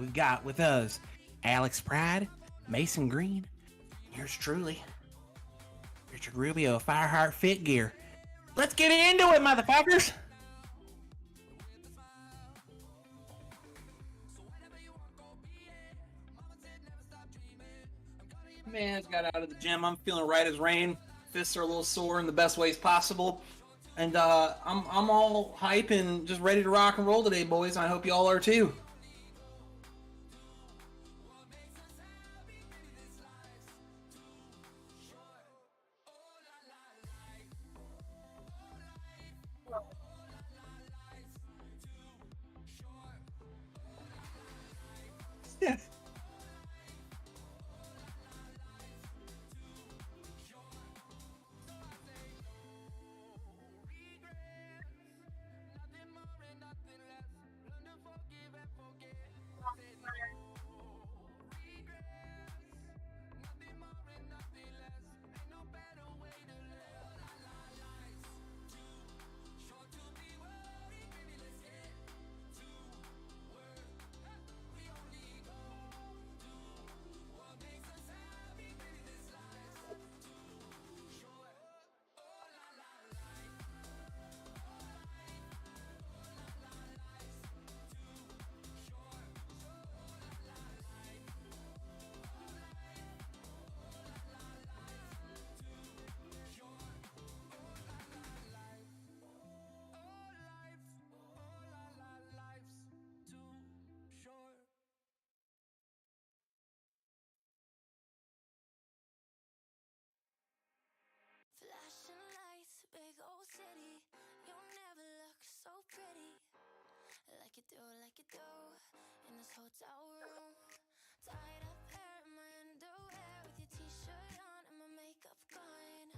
we've got with us Alex Pride, Mason Green, yours truly, Richard Rubio of Fireheart Fit Gear. Let's get into it, motherfuckers! Man, I just got out of the gym. I'm feeling right as rain. Fists are a little sore in the best ways possible. And I'm all hype and just ready to rock and roll today, boys. I hope y'all are too. Yeah. Flashing lights, big old city. You never look so pretty. Like you do in this hotel room. Tied up hair in my underwear with your t-shirt on and my makeup gone.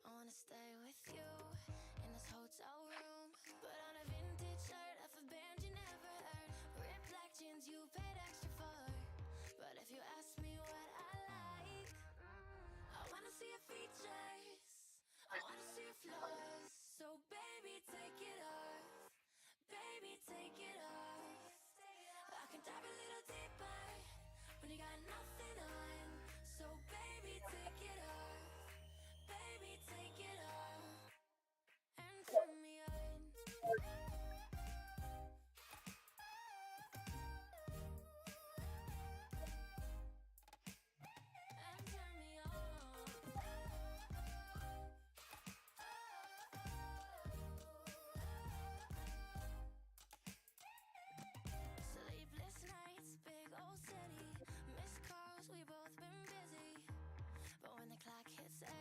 I wanna stay with you in this hotel room. Put on a vintage shirt off a band you never heard. Ripped black jeans you paid extra for. But if you ask me what I like, I wanna see your features, I wanna see your flaws. So baby, take it off. Baby, take it off. I can dive a little deeper when you got nothing on. So baby, take it off. Baby, take it off and turn me on. And turn me on. Sleepless nights, big old city. Missed calls, we both been busy. But when the clock hits 8,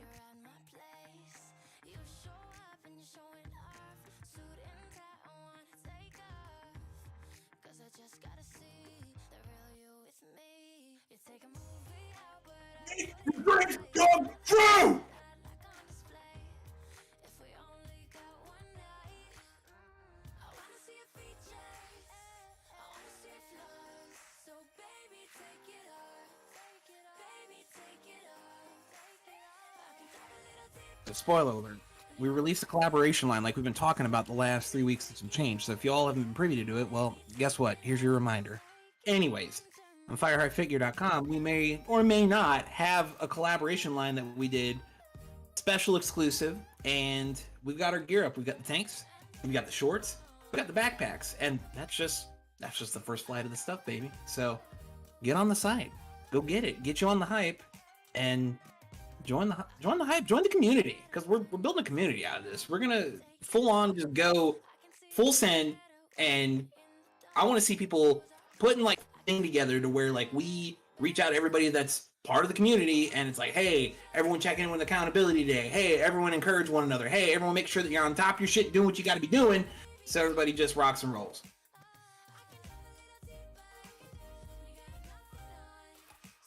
you're at my place. You show up and you're showing off. Suit and tie, I wanna take off. Cause I just gotta see the real you with me. You take a movie out, but I Great come true! like on display. If we only got one night, I wanna see your features, I wanna see your flaws. So baby, take it off. Baby, take it off. I can dive a little deeper. Spoiler alert. We released a collaboration line like we've been talking about the last 3 weeks and some change. So if you all haven't been privy to it, well, guess what? Here's your reminder. Anyways, on fireheartfigure.com, we may or may not have a collaboration line that we did special exclusive, and we've got our gear up. We've got the tanks, we've got the shorts, we got the backpacks, and that's just the first flight of the stuff, baby. So get on the site, go get it, get you on the hype, and join the hype, join the community, because we're building a community out of this. We're gonna full on just go full send, and I want to see people putting like thing together to where like we reach out to everybody that's part of the community, and it's like, hey, everyone check in with accountability day. Hey, everyone encourage one another. Hey, everyone make sure that you're on top of your shit, doing what you got to be doing, so everybody just rocks and rolls.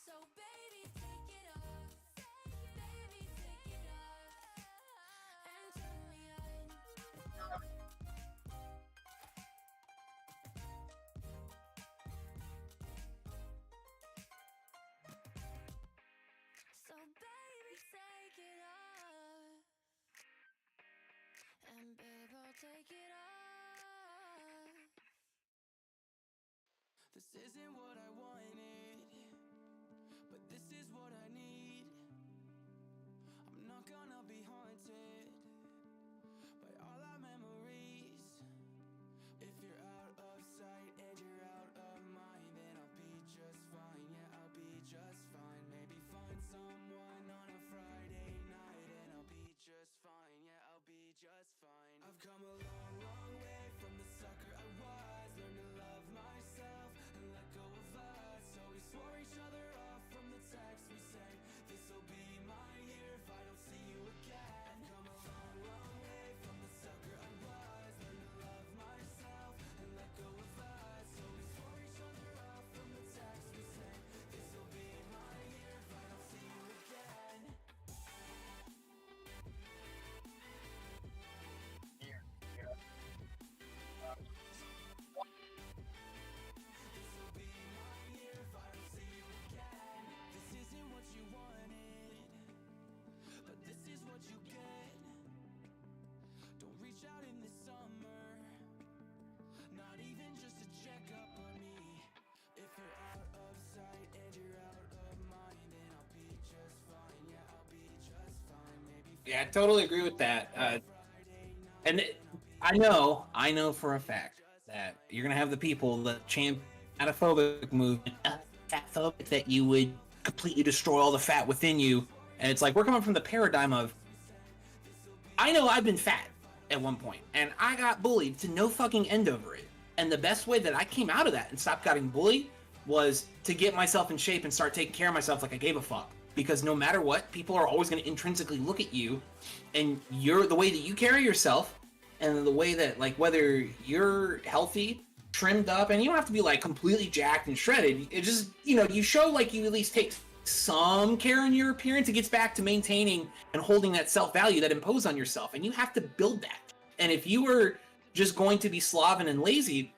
So baby, take it off. And babe, I'll take it off. isn't what I wanted, but this is what I need. I'm not gonna be haunted by all our memories. If you're out of sight and you're out of mind, then I'll be just fine. Yeah, I'll be just fine. Maybe find someone on a Friday night and I'll be just fine. Yeah, I'll be just fine. I've come a long, long way from the sucker I was. Learned to love myself and let go of us. So we swore each other off from the text we sent. This'll be my year if I don't see you again. I've come a long, long way from the sucker I was. Learned to love myself and let go of us. So we swore each other off from the text we sent. This'll be my year if I don't see you again. This'll be my year if I don't see you again. This isn't what you wanted, but this is what you get. Don't reach out in the summer, not even just to check up on me. If you're out of sight and you're out of mind, then I'll be just fine. Yeah, I'll be just fine. Maybe Yeah, I totally agree with that. And I know for a fact that you're gonna have the people that champ fatophobic movement, fatphobic, that you would completely destroy all the fat within you. And it's like we're coming from the paradigm of, I know I've been fat at one point, and I got bullied to no fucking end over it. And the best way that I came out of that and stopped getting bullied was to get myself in shape and start taking care of myself like I gave a fuck. Because no matter what, people are always going to intrinsically look at you, and the way that you carry yourself, and the way that, like, whether you're healthy, trimmed up, and you don't have to be like completely jacked and shredded. It just, you show like you at least take some care in your appearance. It gets back to maintaining and holding that self-value that impose on yourself, and you have to build that. And if you were just going to be sloven and lazy,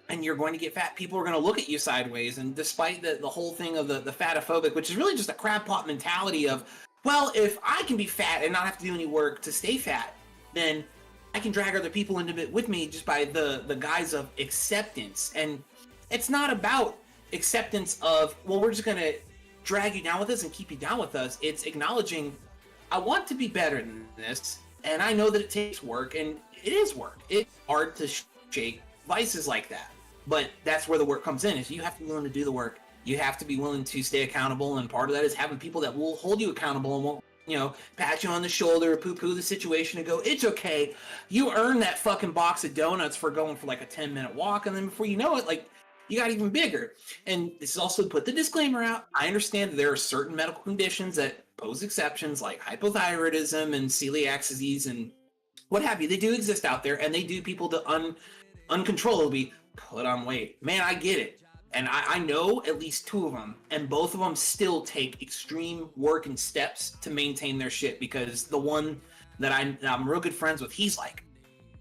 and you're going to get fat, people are going to look at you sideways. And despite the whole thing of the fatophobic, which is really just a crab pot mentality of, well, if I can be fat and not have to do any work to stay fat, then I can drag other people into it with me just by the guise of acceptance. And it's not about acceptance of, well, we're just going to drag you down with us and keep you down with us. It's acknowledging, I want to be better than this, and I know that it takes work, and it is work. It's hard to shake vices like that. But that's where the work comes in, is you have to be willing to do the work. You have to be willing to stay accountable, and part of that is having people that will hold you accountable and won't, pat you on the shoulder, poo-poo the situation and go, it's okay. You earned that fucking box of donuts for going for like a 10-minute walk, and then before you know it, like, you got even bigger. And this is also, put the disclaimer out, I understand that there are certain medical conditions that pose exceptions, like hypothyroidism and celiac disease and what have you. They do exist out there, and they do people to uncontrollably put on weight. Man, I get it. And I know at least 2 of them, and both of them still take extreme work and steps to maintain their shit, because the one that I'm real good friends with, he's like,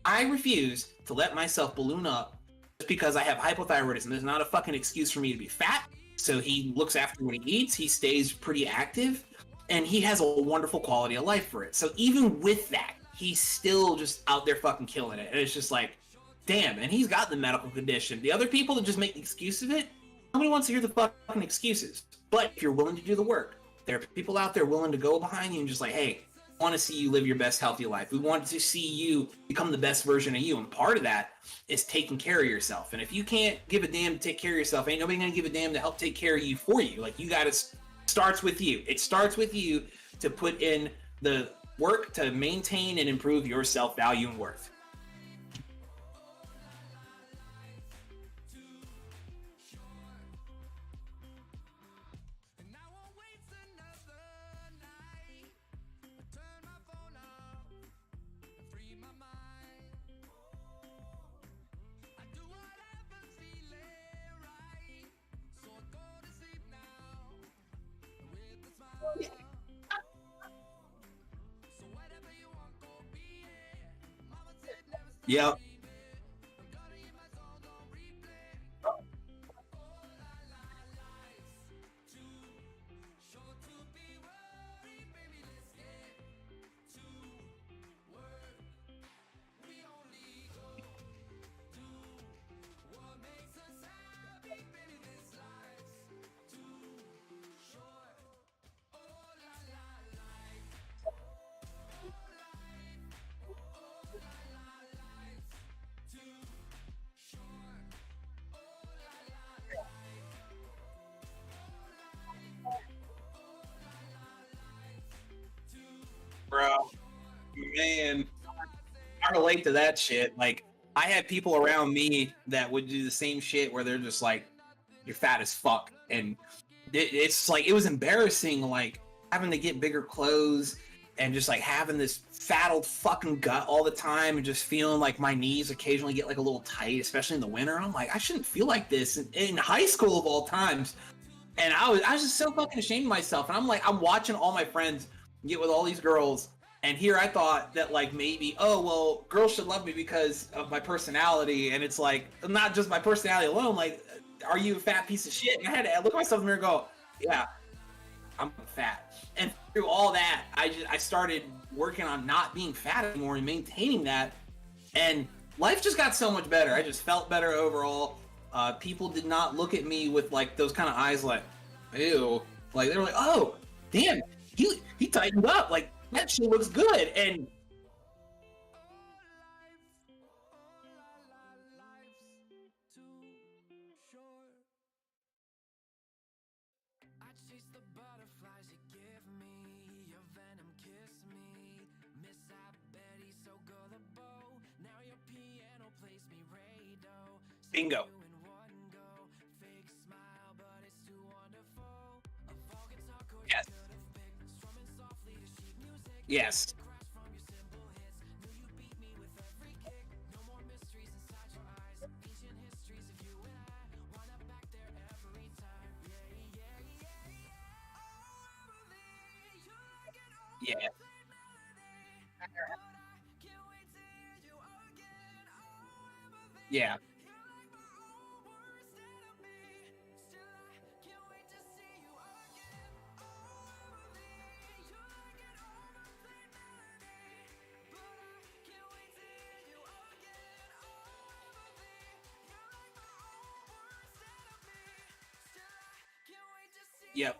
I refuse to let myself balloon up just because I have hypothyroidism. There's not a fucking excuse for me to be fat. So he looks after what he eats, he stays pretty active, and he has a wonderful quality of life for it. So even with that, he's still just out there fucking killing it. And it's just like, damn, and he's got the medical condition. The other people that just make an excuse of it, nobody wants to hear the fucking excuses. But if you're willing to do the work, there are people out there willing to go behind you and just like, hey, we want to see you live your best healthy life. We want to see you become the best version of you. And part of that is taking care of yourself. And if you can't give a damn to take care of yourself, ain't nobody gonna give a damn to help take care of you for you. Like, you gotta, starts with you. It starts with you to put in the work to maintain and improve your self-value and worth. Yep. I relate to that shit. Like, I had people around me that would do the same shit where they're just like, "You're fat as fuck," and it's like it was embarrassing, like having to get bigger clothes and just like having this fat old fucking gut all the time and just feeling like my knees occasionally get like a little tight, especially in the winter. I'm like, I shouldn't feel like this in high school of all times. And I was just so fucking ashamed of myself. And I'm like, I'm watching all my friends get with all these girls. And here I thought that like maybe, oh, well, girls should love me because of my personality. And it's like, not just my personality alone. Like, are you a fat piece of shit? And I had to look at myself in the mirror and go, yeah, I'm fat. And through all that, I started working on not being fat anymore and maintaining that. And life just got so much better. I just felt better overall. People did not look at me with like those kind of eyes like, ew. Like they were like, oh, damn, he tightened up. Like that shit looks good. And I chase the butterflies you give me, your venom kiss me. Miss I Betty so gullible. Now your piano plays me Rado. bingo. In one go, fake smile, but it's too wonderful. A all guitar chord Yes. you could have picked, strumming softly to sheet music. Yes. Crash from your simple hits. Knew you beat me with every kick. No more mysteries inside your eyes. Ancient histories of you and I. Wind up back there every time. Yeah. Yeah. Yep.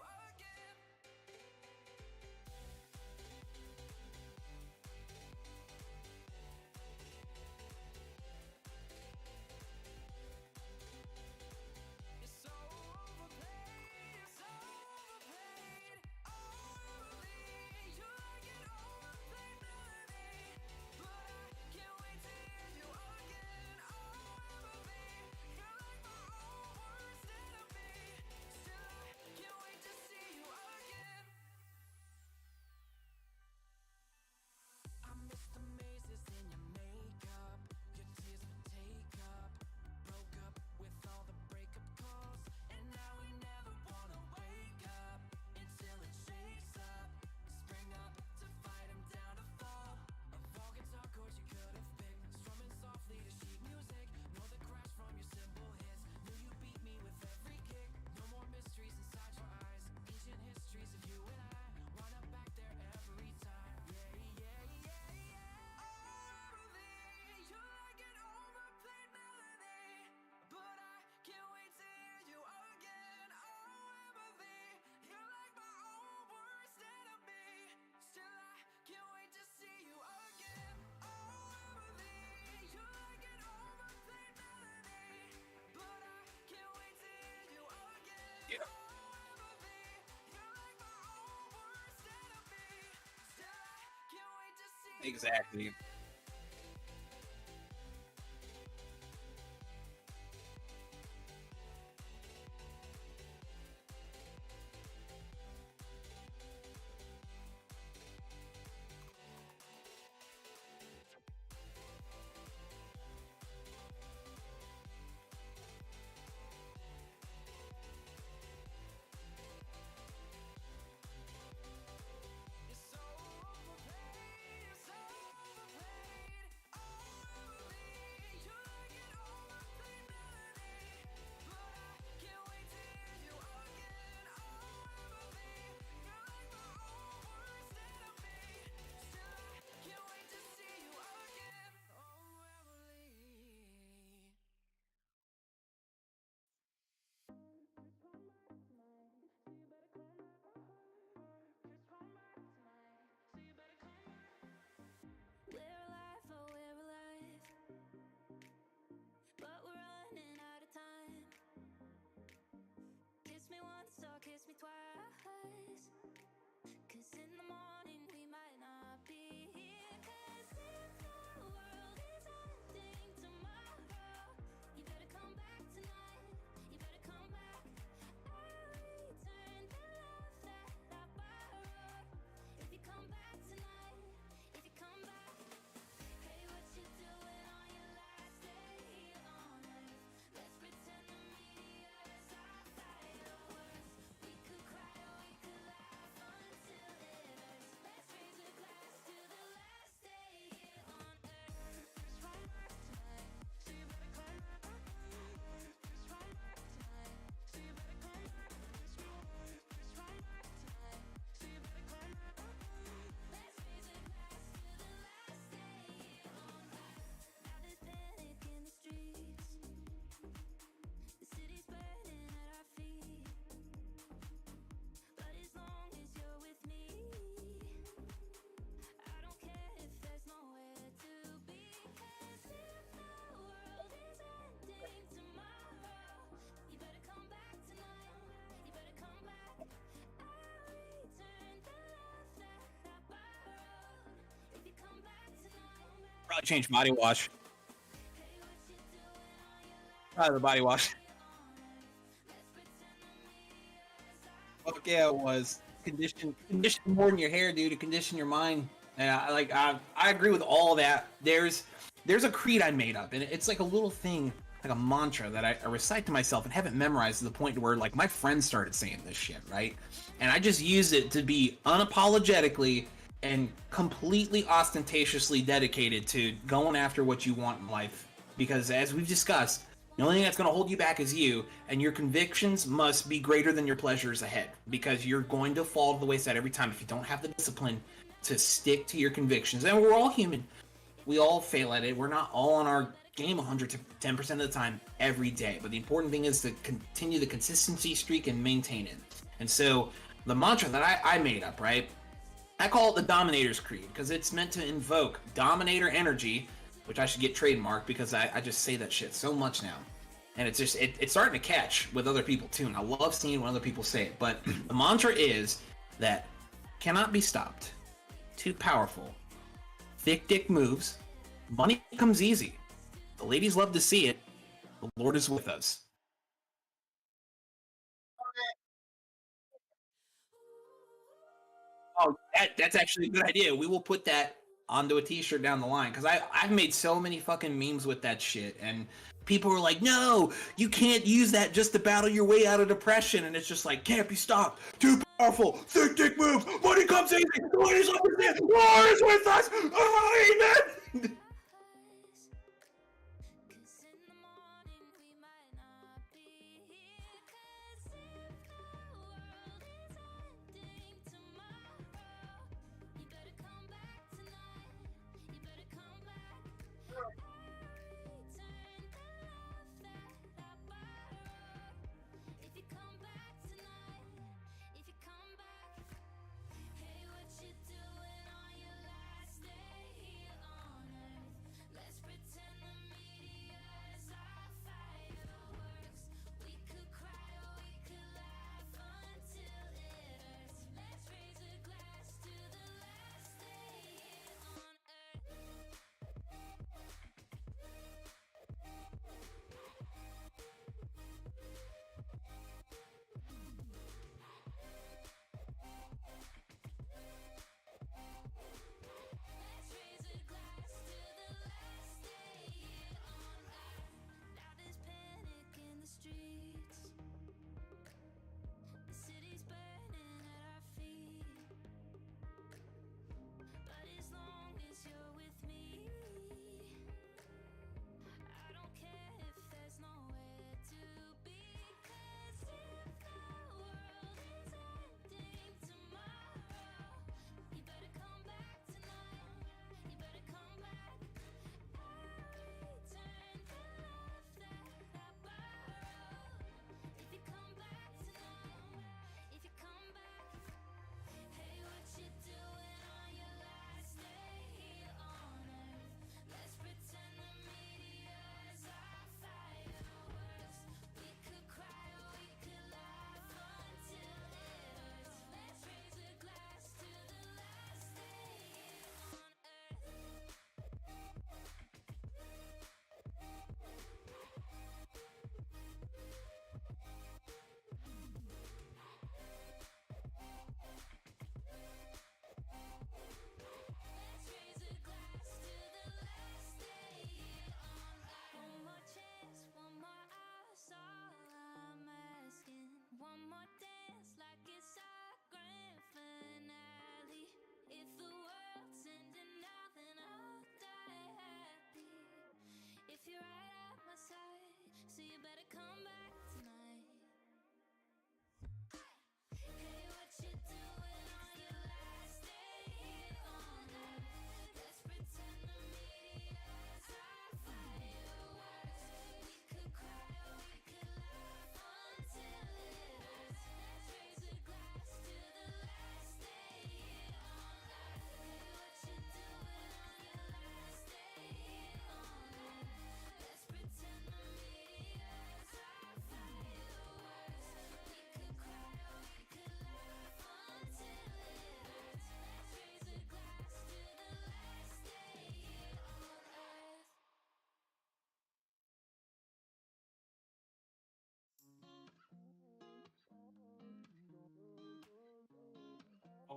Yeah. Exactly. Probably change body wash. Probably the body wash. Fuck yeah, it was. Condition more than your hair, dude, to condition your mind. And I agree with all that. There's a creed I made up, and it's like a little thing, like a mantra that I recite to myself and haven't memorized to the point where like my friends started saying this shit, right? And I just use it to be unapologetically and completely ostentatiously dedicated to going after what you want in life. Because as we've discussed, the only thing that's going to hold you back is you, and your convictions must be greater than your pleasures ahead, because you're going to fall to the wayside every time if you don't have the discipline to stick to your convictions. And we're all human. We all fail at it. We're not all on our game 110% of the time every day. But the important thing is to continue the consistency streak and maintain it. And so the mantra that I made up, right? I call it the Dominator's Creed because it's meant to invoke Dominator energy, which I should get trademarked because I just say that shit so much now. And it's just, it's starting to catch with other people too. And I love seeing when other people say it. But the mantra is that cannot be stopped, too powerful, thick dick moves, money comes easy, the ladies love to see it, the Lord is with us. Oh, that's actually a good idea. We will put that onto a t-shirt down the line because I've made so many fucking memes with that shit, and people are like, no, you can't use that just to battle your way out of depression, and it's just like, can't be stopped, too powerful, thick dick move, money comes easy, the ladies understand, the Lord is with us, oh, amen. Cause in the morning we might not be here. Cause if the world is ending tomorrow, you better come back tonight. You better come back. I return the love that I borrowed. If you come back tonight, if you come back. Hey, what you doing on your last day here on earth? Let's pretend the meteors are fireworks. We could cry or we could laugh until it hurts. Let's raise a glass to the last day here on earth. Let's raise a glass to the last day here on earth. Now there's panic in the streets. The city's burning at our feet. But as long as you're with me, I don't care if there's nowhere to be. Cause if the world is ending tomorrow, you better come back tonight. You better come back. I return the love that I borrowed.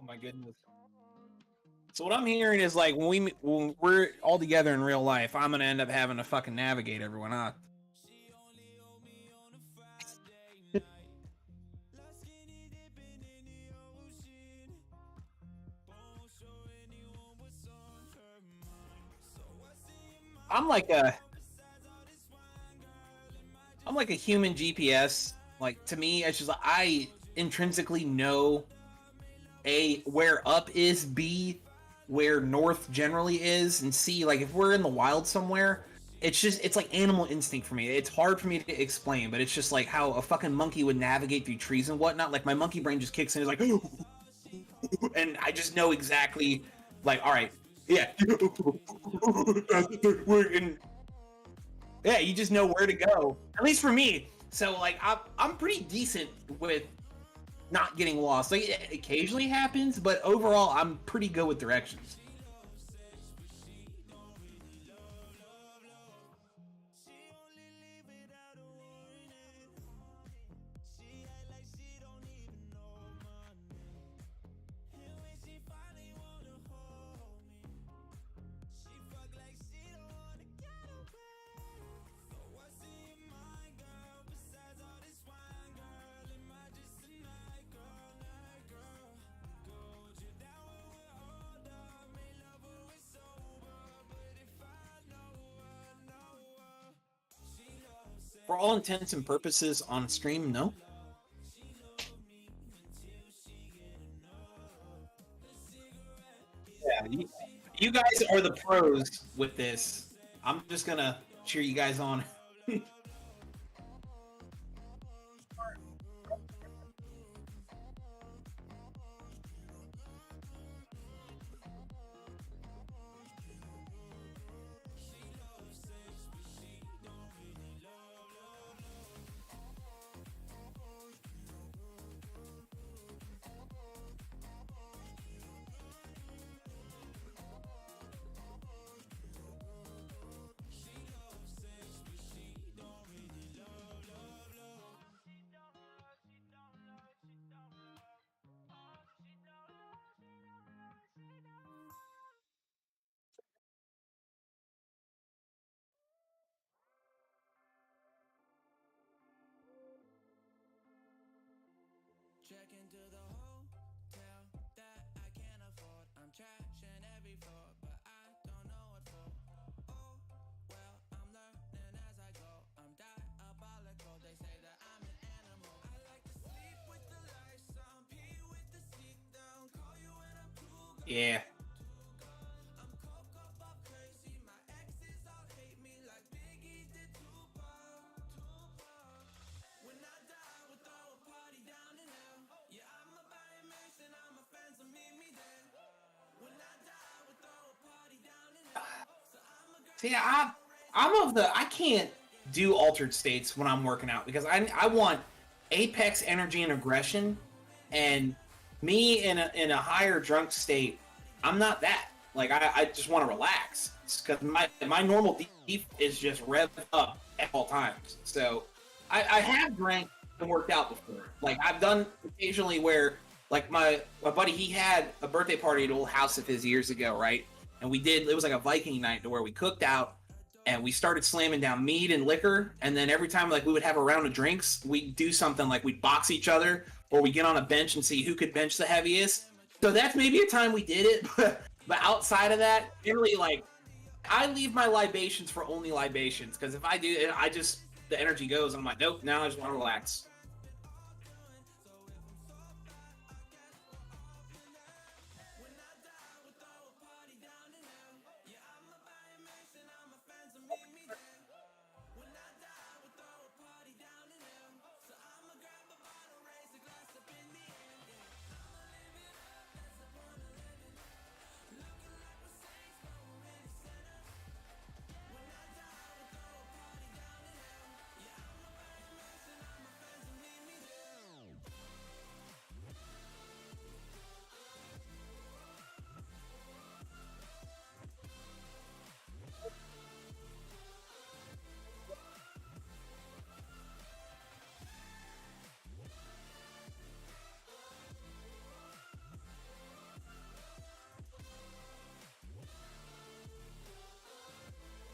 my goodness. So what I'm hearing is like when we're all together in real life, I'm gonna end up having to fucking navigate everyone, huh? I'm like a I'm like a human GPS. Like to me, it's just like I intrinsically know A, where up is, B, where north generally is, and C, like if we're in the wild somewhere, it's like animal instinct for me. It's hard for me to explain, but it's just like how a fucking monkey would navigate through trees and whatnot. Like my monkey brain just kicks in, it's like and I just know exactly like, all right, yeah. And yeah, you just know where to go. At least for me. So like I'm pretty decent with not getting lost. Like it occasionally happens, but overall I'm pretty good with directions. For all intents and purposes on stream, no. Yeah, you guys are the pros with this. I'm just gonna cheer you guys on. Check into the hotel that I can't afford. I'm trashing every floor, but I don't know what for. Oh, well, I'm learning as I go. I'm diabolical, they say that I'm an animal. I like to sleep with the lights on, pee with the seat down, call you when I'm too gone. Yeah. I'm coke up crazy, my exes all hate me like Biggie did Tupac. When I die, we'll throw a party down in hell. Yeah, I'ma buy a mansion, all my friends will meet me there. When I die, we'll throw a party down in hell. So I'ma grab See, I'm of the I can't do altered states when I'm working out because I want apex energy and aggression, and me in a higher drunk state, I'm not that. Like I just want to relax because my normal deep is just revved up at all times. So I have drank and worked out before. Like I've done occasionally where like my buddy he had a birthday party at an old house of his years ago, right? And we did it was like a Viking night to where we cooked out and we started slamming down mead and liquor, and then every time like we would have a round of drinks, we'd do something like we'd box each other or we get on a bench and see who could bench the heaviest. So that's maybe a time we did it, but outside of that, really like I leave my libations for only libations because if I do, I just the energy goes and I'm like, nope, now I just want to relax.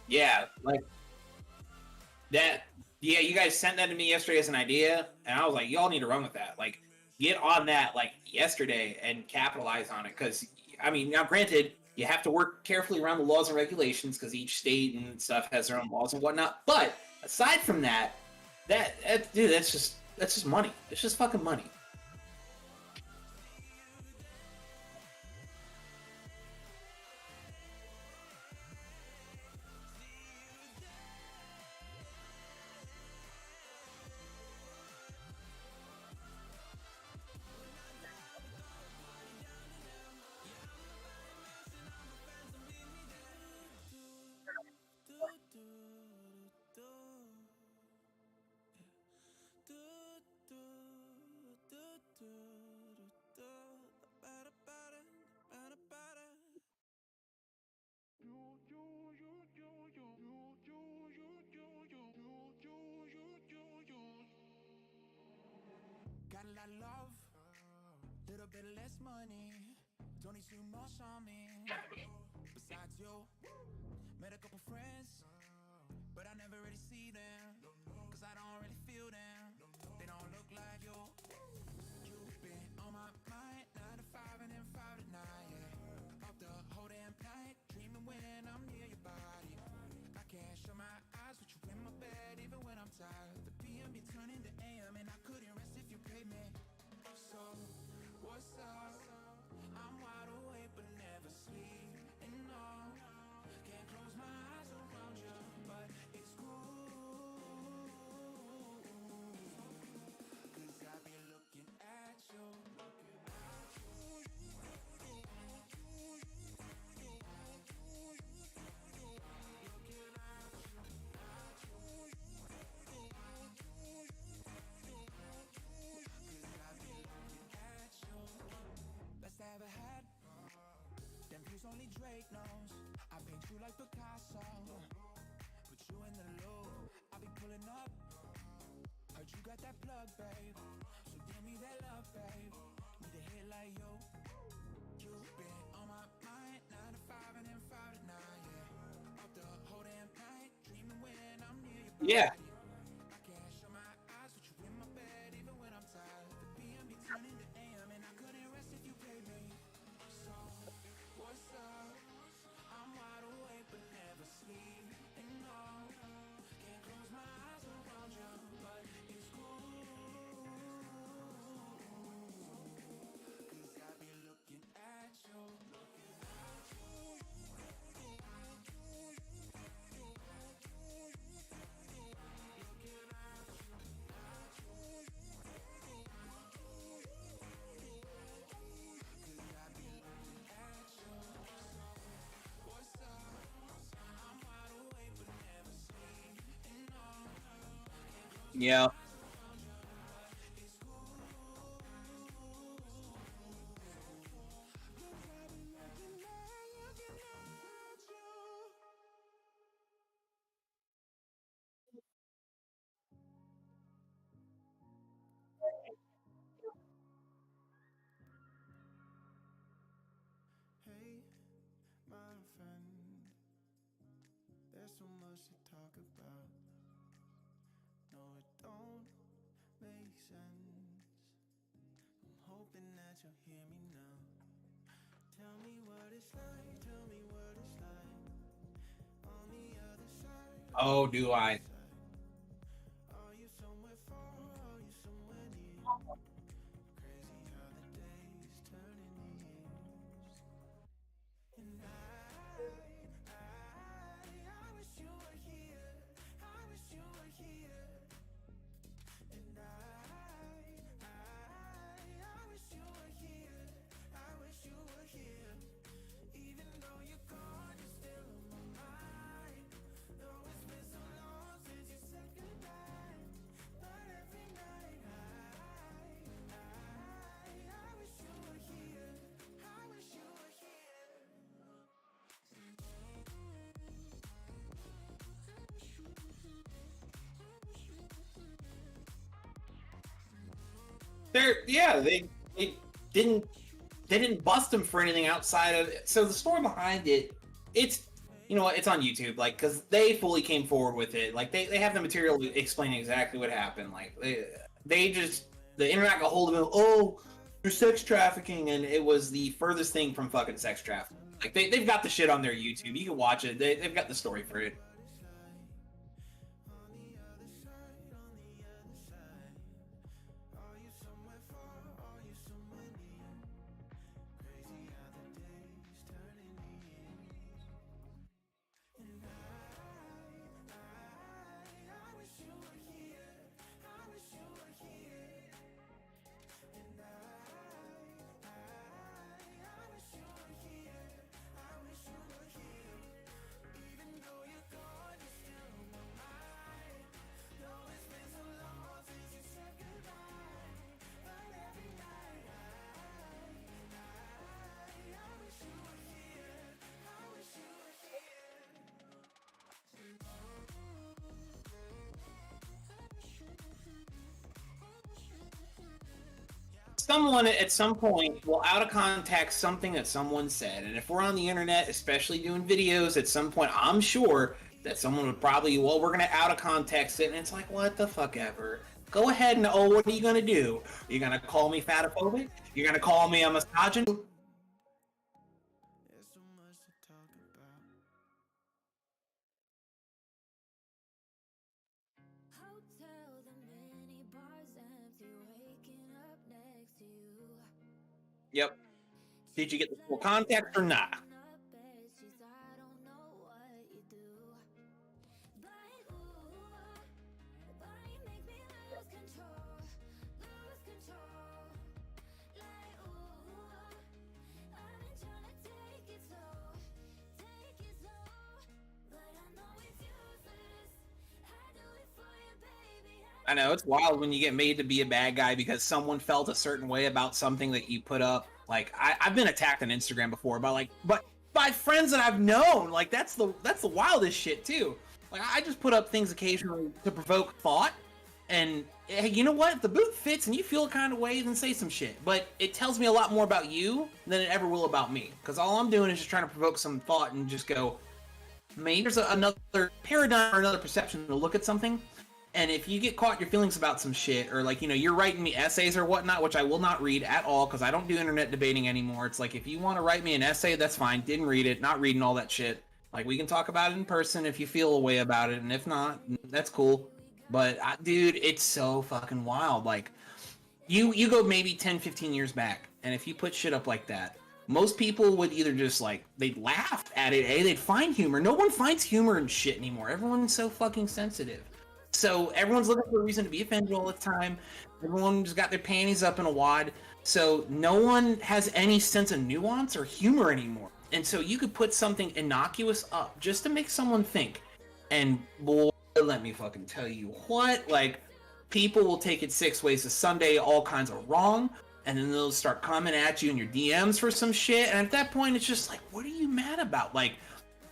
Yeah, like that. Yeah, you guys sent that to me yesterday as an idea, and I was like, y'all need to run with that. Like, get on that like yesterday and capitalize on it. Because I mean, now granted, you have to work carefully around the laws and regulations because each state and stuff has their own laws and whatnot. But aside from that, dude, that's just money. It's just fucking money. Got a lot of love, little bit less money. Don't need too much on me. Besides you, met a couple friends, but I never really see them. Cause I don't really feel them. They don't look like you. You've been on my mind, 9 to 5 and then 5 to 9, yeah. Up the whole damn night, dreaming when I'm near your body. I can't shut my eyes with you in my bed, even when I'm tired. The PM be turning to AM and I couldn't rest if you paid me. So, what's up? I'm wide awake but never sleep. And no, can't close my eyes around you, but it's cool. Cause I be looking at you. Best I ever had. Them views only Drake knows. I paint you like Picasso. Put you in the loop. I'll be pulling up. Heard you got that plug, babe. So give me that love, babe. Need a hit like you. You've been on my mind, 9 to 5 and then 5 to 9, yeah. Up the whole damn night, dreaming when I'm near your body. Yeah. I can't shut my eyes with you in my bed, even when I'm tired. The PM be turning to AM and I couldn't rest if you paid me. So, what's up? I'm wide awake but never sleep. And no, can't close my eyes around you, but it's cool. Cause I be looking at you. Yeah. Hey, my friend, there's so much to talk about. No, it don't make sense. I'm hoping that you'll hear me now. Tell me what it's like, tell me what it's like. On the other side, Oh, do I? are you somewhere far, are you somewhere near? Crazy how the days turn into years. And I wish you were here. I wish you were here. And I wish you were here. I wish you were here. Even though you're gone, you're still on my mind. Though it's been so long since you said goodbye, but every night I wish you were here. I wish you were here. They didn't they didn't bust him for anything outside of it. So the story behind it, it's you know what? It's on YouTube, like, because they fully came forward with it. Like, they have the material explaining exactly what happened. Like, they just, the internet got hold of it. Oh, you're sex trafficking, and it was the furthest thing from fucking sex trafficking. Like, they've got the shit on their YouTube. You can watch it. They've got the story for it. Someone at some point will out of context something that someone said, and if we're on the internet, especially doing videos, at some point I'm sure that someone would probably, well, we're gonna out of context it, and it's like, what the fuck ever. Go ahead and, oh, what are you gonna do? Are you gonna call me fatophobic? You're gonna call me a misogynist? There's so much to talk about. Hotel, the mini bar's empty, waking up next to you. Yep. Did you get the full context or not? I know, it's wild when you get made to be a bad guy because someone felt a certain way about something that you put up. Like, I've been attacked on Instagram before but by friends that I've known. Like, that's the wildest shit too. Like, I just put up things occasionally to provoke thought, and hey, you know what? If the boot fits and you feel a kind of way, then say some shit. But it tells me a lot more about you than it ever will about me, because all I'm doing is just trying to provoke some thought and just go, maybe there's another paradigm or another perception to look at something. And if you get caught in your feelings about some shit, or like, you know, you're writing me essays or whatnot, which I will not read at all because I don't do internet debating anymore. It's like, if you want to write me an essay, that's fine. Didn't read it, not reading all that shit. Like, we can talk about it in person if you feel a way about it, and if not, that's cool. But dude, it's so fucking wild. Like, you go maybe 10, 15 years back, and if you put shit up like that, most people would either just, like, they'd laugh at it, they'd find humor. No one finds humor in shit anymore. Everyone's so fucking sensitive. So everyone's looking for a reason to be offended all the time. Everyone's got their panties up in a wad. So no one has any sense of nuance or humor anymore. And so you could put something innocuous up just to make someone think. And boy, let me fucking tell you what, like, people will take it 6 ways to Sunday, all kinds of wrong. And then they'll start coming at you in your DMs for some shit. And at that point, it's just like, what are you mad about? Like,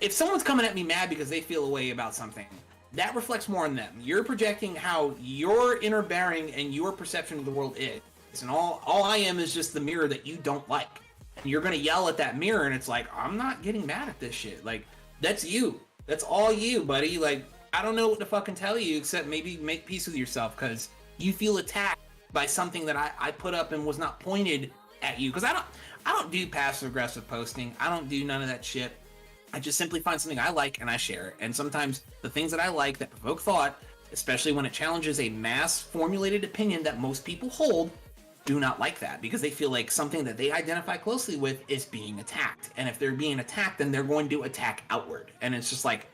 if someone's coming at me mad because they feel a way about something, that reflects more on them. You're projecting how your inner bearing and your perception of the world is. And all I am is just the mirror that you don't like. And you're going to yell at that mirror, and it's like, I'm not getting mad at this shit. Like, that's you. That's all you, buddy. Like, I don't know what to fucking tell you except maybe make peace with yourself, because you feel attacked by something that I put up and was not pointed at you. Because I don't do passive aggressive posting. I don't do none of that shit. I just simply find something I like and I share it. And sometimes the things that I like that provoke thought, especially when it challenges a mass formulated opinion that most people hold, do not like that, because they feel like something that they identify closely with is being attacked. And if they're being attacked, then they're going to attack outward. And it's just like,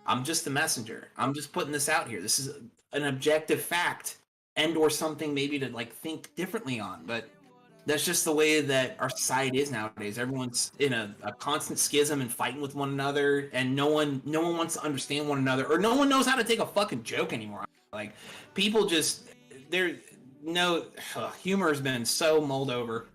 I'm just the messenger. I'm just putting this out here. This is an objective fact, and or something maybe to, like, think differently on. But that's just the way that our society is nowadays. Everyone's in a constant schism and fighting with one another, and no one wants to understand one another, or no one knows how to take a fucking joke anymore. Like, people just, humor has been so mulled over.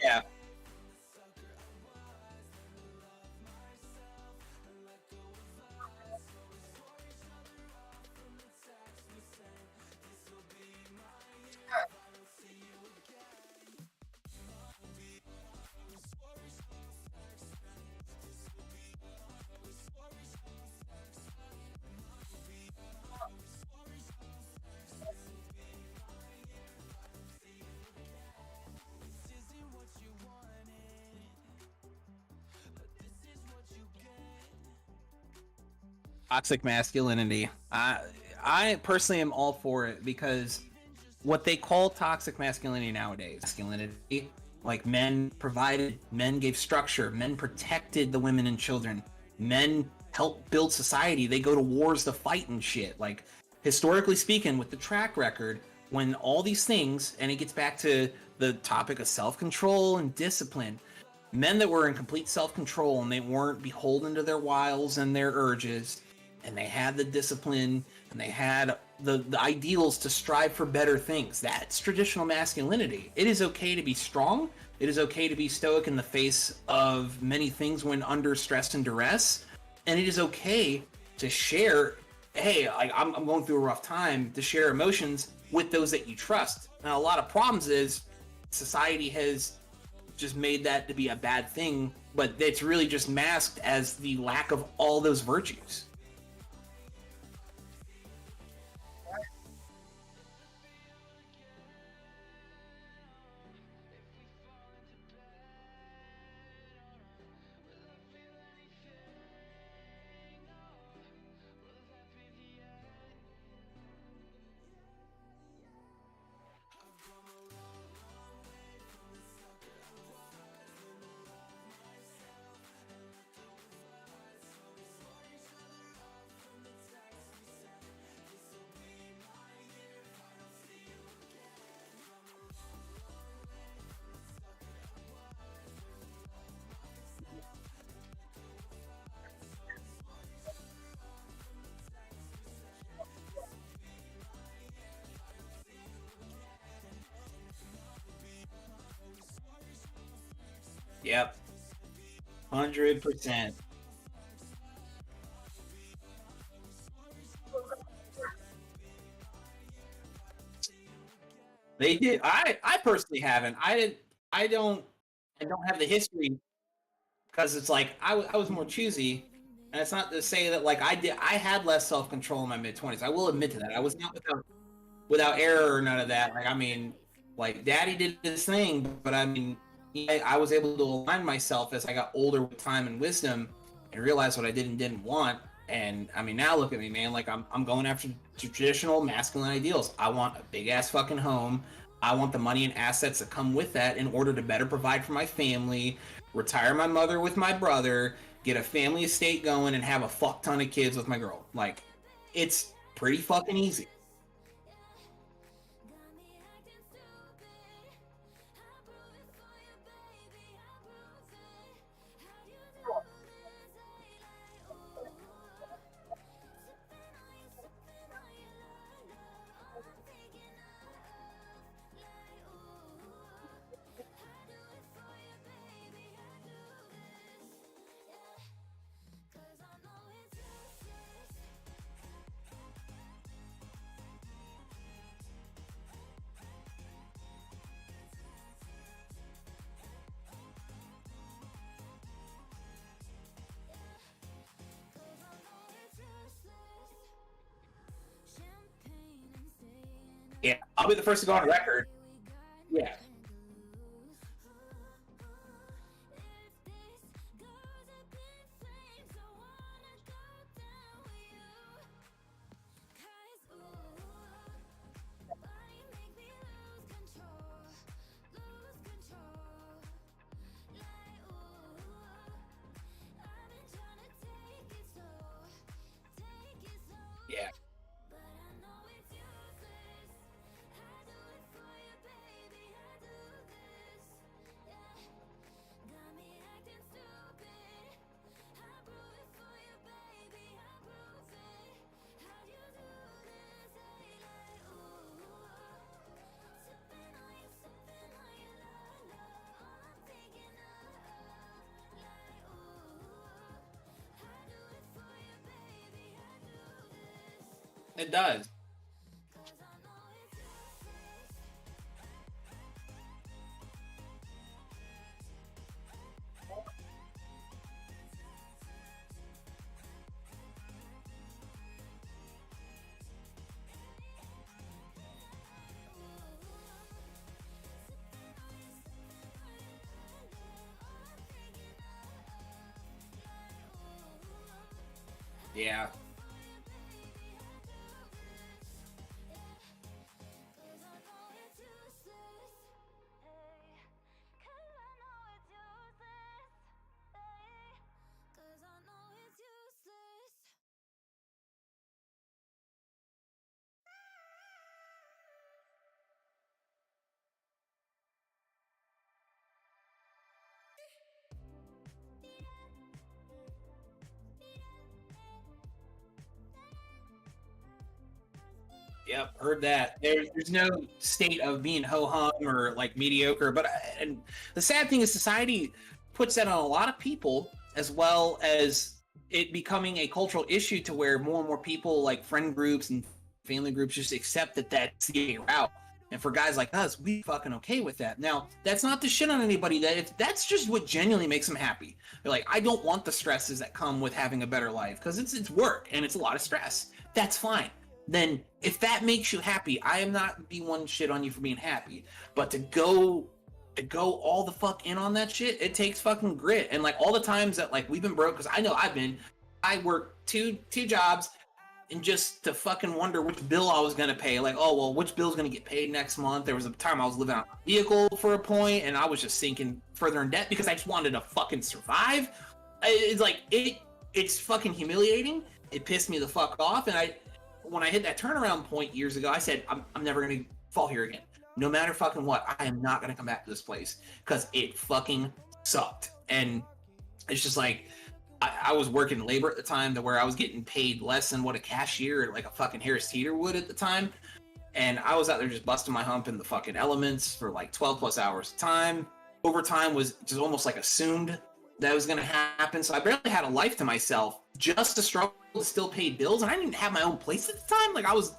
Yeah. Toxic masculinity. I personally am all for it because what they call toxic masculinity nowadays, masculinity, like men provided, men gave structure, men protected the women and children, men helped build society. They go to wars to fight and shit. Like historically speaking, with the track record, when all these things, and it gets back to the topic of self-control and discipline, men that were in complete self-control and they weren't beholden to their wiles and their urges, and they had the discipline and they had the ideals to strive for better things. That's traditional masculinity. It is okay to be strong. It is okay to be stoic in the face of many things when under stress and duress. And it is okay to share, hey, I'm going through a rough time, to share emotions with those that you trust. Now, a lot of problems is society has just made that to be a bad thing, but it's really just masked as the lack of all those virtues. Yep, 100%. They did. I personally haven't. I don't. I don't have the history because it's like I was more choosy, and it's not to say that like I did. I had less self control in my mid 20s. I will admit to that. I was not without error or none of that. Like I mean, like Daddy did his thing, but I mean, I was able to align myself as I got older with time and wisdom, and realize what I did and didn't want. And I mean, now look at me, man. Like I'm going after traditional masculine ideals. I want a big ass fucking home. I want the money and assets that come with that in order to better provide for my family, retire my mother with my brother, get a family estate going, and have a fuck ton of kids with my girl. Like, it's pretty fucking easy. Yeah, I'll be the first to go on record. Yeah. Yeah. It does. Yeah. Yep, heard that. There's no state of being ho hum or like mediocre, but and the sad thing is society puts that on a lot of people, as well as it becoming a cultural issue to where more and more people, like friend groups and family groups, just accept that that's the route. And for guys like us, we fucking okay with that. Now, that's not to shit on anybody. That's just what genuinely makes them happy. They're like, I don't want the stresses that come with having a better life because it's work and it's a lot of stress. That's fine. Then if that makes you happy, I am not be one shit on you for being happy. But to go all the fuck in on that shit, it takes fucking grit. And like all the times that like we've been broke, because I know I worked two jobs and just to fucking wonder which bill I was gonna pay. Like, oh well, which bill's gonna get paid next month? There was a time I was living on a vehicle for a point, and I was just sinking further in debt because I just wanted to fucking survive. It's like it's fucking humiliating. It pissed me the fuck off, and when I hit that turnaround point years ago, I said I'm never gonna fall here again. No matter fucking what, I am not gonna come back to this place because it fucking sucked. And it's just like I was working labor at the time to where I was getting paid less than what a cashier at like a fucking Harris Teeter would at the time. And I was out there just busting my hump in the fucking elements for like 12 plus hours of time. Overtime was just almost like assumed that was going to happen. So I barely had a life to myself just to struggle to still pay bills. And I didn't even have my own place at the time. Like I was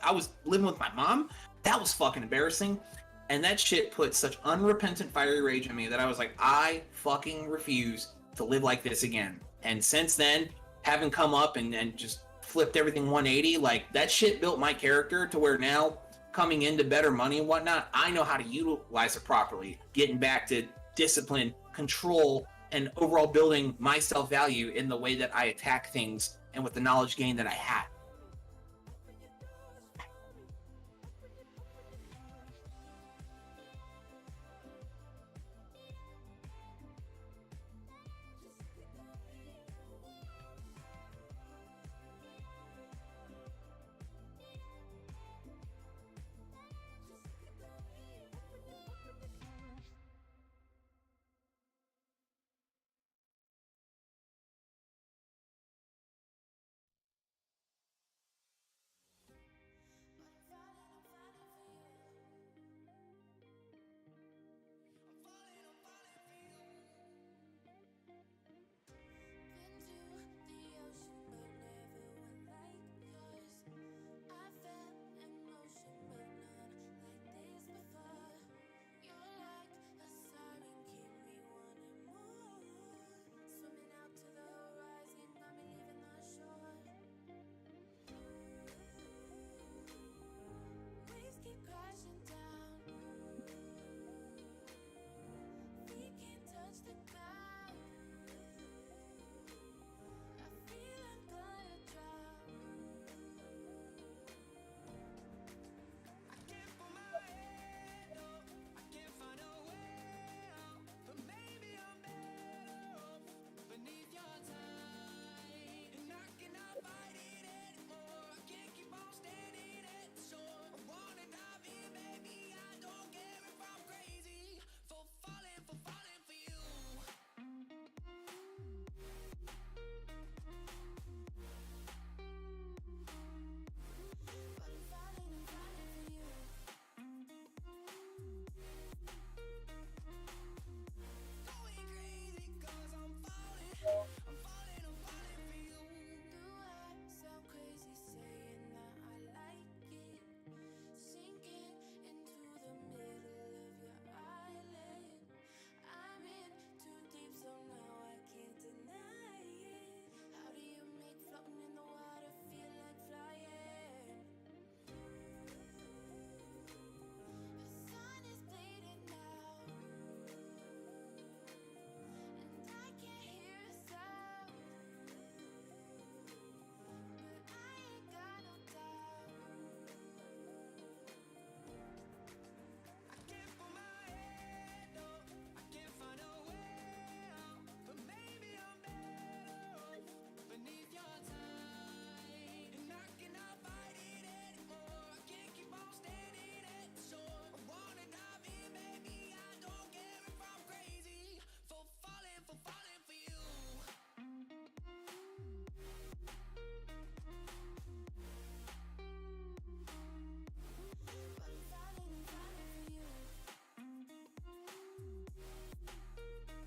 living with my mom. That was fucking embarrassing. And that shit put such unrepentant fiery rage in me that I was like, I fucking refuse to live like this again. And since then, having come up and just flipped everything 180, like that shit built my character to where now coming into better money and whatnot, I know how to utilize it properly, getting back to discipline, control, and overall building my self-value in the way that I attack things and with the knowledge gain that I had.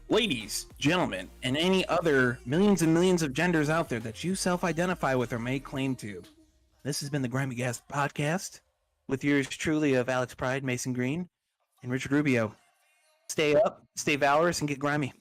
Ladies, gentlemen, and any other millions and millions of genders out there that you self-identify with or may claim to. This has been the Grimy Guest Podcast with yours truly of Alex Pride, Mason Green, and Richard Rubio. Stay up, stay valorous, and get grimy.